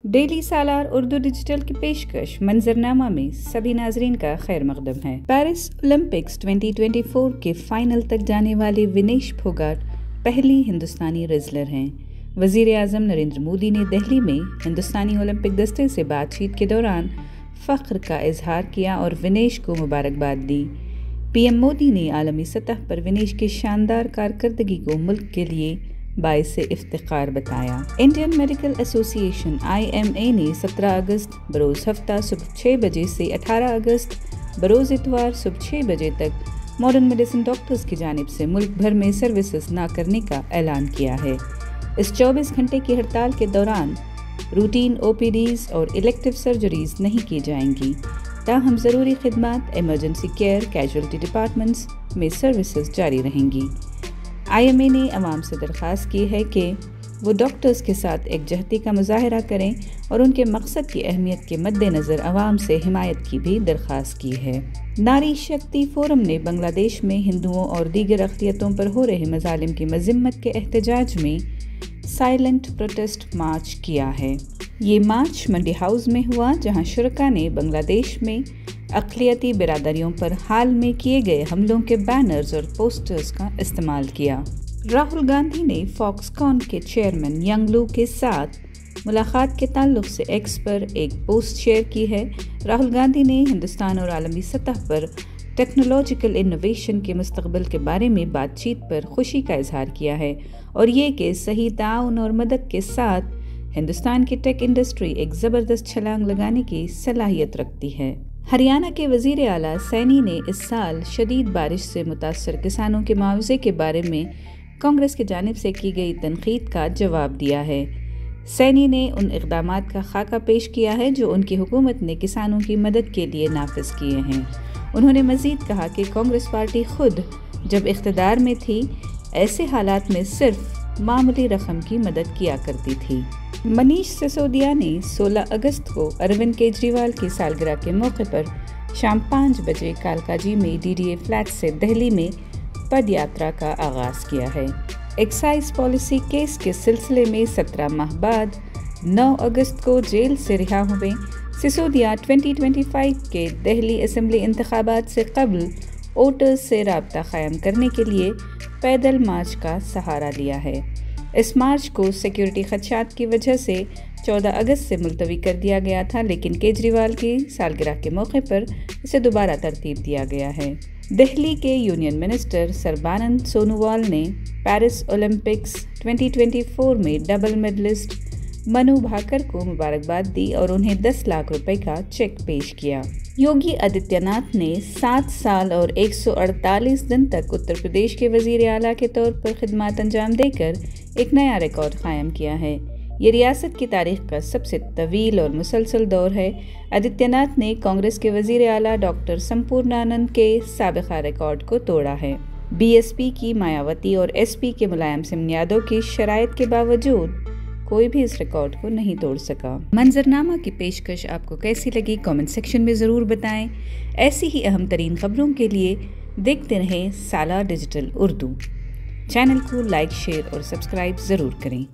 Daily सालार Urdu digital की पेशकश मंजरनामा में सभी नाजरीन का खैर मकदम है। पेरिस ओलंपिक्स 2024 के फाइनल तक जाने वाले विनेश फोगाट पहली हिंदुस्तानी रेसलर हैं। वजीर आजम नरेंद्र मोदी ने दिल्ली में हिंदुस्तानी ओलंपिक दस्ते से बातचीत के दौरान फ़ख्र का इजहार किया और विनेश को मुबारकबाद दी। पीएम मोदी ने आलमी सतह पर विनेश की शानदार कारकर्दगी को मुल्क के लिए बाइसे इफ्तिखार बताया। इंडियन मेडिकल एसोसिएशन IMA ने 17 अगस्त बरोज़ हफ्ता सुबह 6 बजे से 18 अगस्त बरोज़ इतवार सुबह 6 बजे तक मॉडर्न मेडिसिन डॉक्टर्स की जानिब से मुल्क भर में सर्विसेज ना करने का ऐलान किया है। इस 24 घंटे की हड़ताल के दौरान रूटीन OPDs और इलेक्टिव सर्जरीज नहीं की जाएंगी, ताहम ज़रूरी खिदमात, इमरजेंसी केयर, कैजुअल्टी डिपार्टमेंट्स में सर्विसेज जारी रहेंगी। IMA ने अवाम से दरख्वास्त की है कि वो डॉक्टर्स के साथ एकजहती का मुजाहरा करें और उनके मकसद की अहमियत के मद्देनज़र अवाम से हिमायत की भी दरख्वास्त की है। नारी शक्ति फोरम ने बांग्लादेश में हिंदुओं और दीगर अक़लियतों पर हो रहे मज़ालिम की मज़म्मत के एहतजाज में साइलेंट प्रोटेस्ट मार्च किया है। ये मार्च मंडी हाउस में हुआ, जहां शुरका ने बांग्लादेश में अक़लियती बिरादरियों पर हाल में किए गए हमलों के बैनर्स और पोस्टर्स का इस्तेमाल किया। राहुल गांधी ने फॉक्सकॉन के चेयरमैन यंगलू के साथ मुलाकात के ताल्लुक से एक्स पर एक पोस्ट शेयर की है। राहुल गांधी ने हिंदुस्तान और आलमी सतह पर टेक्नोलॉजिकल इनोवेशन के मुस्तकबिल के बारे में बातचीत पर खुशी का इजहार किया है और ये कि सही ताउन और मदद के साथ हिंदुस्तान की टेक इंडस्ट्री एक ज़बरदस्त छलांग लगाने की सलाहियत रखती है। हरियाणा के वज़ीर आला सैनी ने इस साल शदीद बारिश से मुतासर किसानों के मुआवजे के बारे में कांग्रेस की जानिब से की गई तनकीद का जवाब दिया है। सैनी ने उन इक़दामात का खाका पेश किया है जो उनकी हुकूमत ने किसानों की मदद के लिए नाफिज किए हैं। उन्होंने मज़ीद कहा कि कांग्रेस पार्टी खुद जब इख्तिदार में थी, ऐसे हालात में सिर्फ मामूली रकम की मदद किया करती थी। मनीष सिसोदिया ने 16 अगस्त को अरविंद केजरीवाल की सालगिरह के मौके पर शाम 5 बजे कालकाजी में DDA फ्लैट से दिल्ली में पद यात्रा का आगाज़ किया है। एक्साइज पॉलिसी केस के सिलसिले में 17 माह बाद 9 अगस्त को जेल से रिहा हुए सिसोदिया 2025 के दिल्ली असेंबली इंतखाबात से कबल वोटर्स से राब्ता कायम करने के लिए पैदल मार्च का सहारा लिया है। इस मार्च को सिक्योरिटी खदशात की वजह से 14 अगस्त से मुलतवी कर दिया गया था, लेकिन केजरीवाल की सालगिरह के मौके पर इसे दोबारा तरतीब दिया गया है। दिल्ली के यूनियन मिनिस्टर सर्बानंद सोनोवाल ने पेरिस ओलंपिक्स 2024 में डबल मेडलिस्ट मनु भाकर को मुबारकबाद दी और उन्हें 10 लाख रुपए का चेक पेश किया। योगी आदित्यनाथ ने 7 साल और 148 दिन तक उत्तर प्रदेश के वजीर आला के तौर पर खिदमत अंजाम देकर एक नया रिकॉर्ड कायम किया है। ये रियासत की तारीख का सबसे तवील और मुसलसल दौर है। आदित्यनाथ ने कांग्रेस के वजीर आला डॉक्टर संपूर्णानंद के साबिका रिकॉर्ड को तोड़ा है। BSP की मायावती और SP के मुलायम सिंह यादव की शराइत के बावजूद कोई भी इस रिकॉर्ड को नहीं तोड़ सका। मंजरनामा की पेशकश आपको कैसी लगी, कमेंट सेक्शन में ज़रूर बताएं। ऐसी ही अहम तरीन खबरों के लिए देखते रहें सालार डिजिटल उर्दू। चैनल को लाइक, शेयर और सब्सक्राइब ज़रूर करें।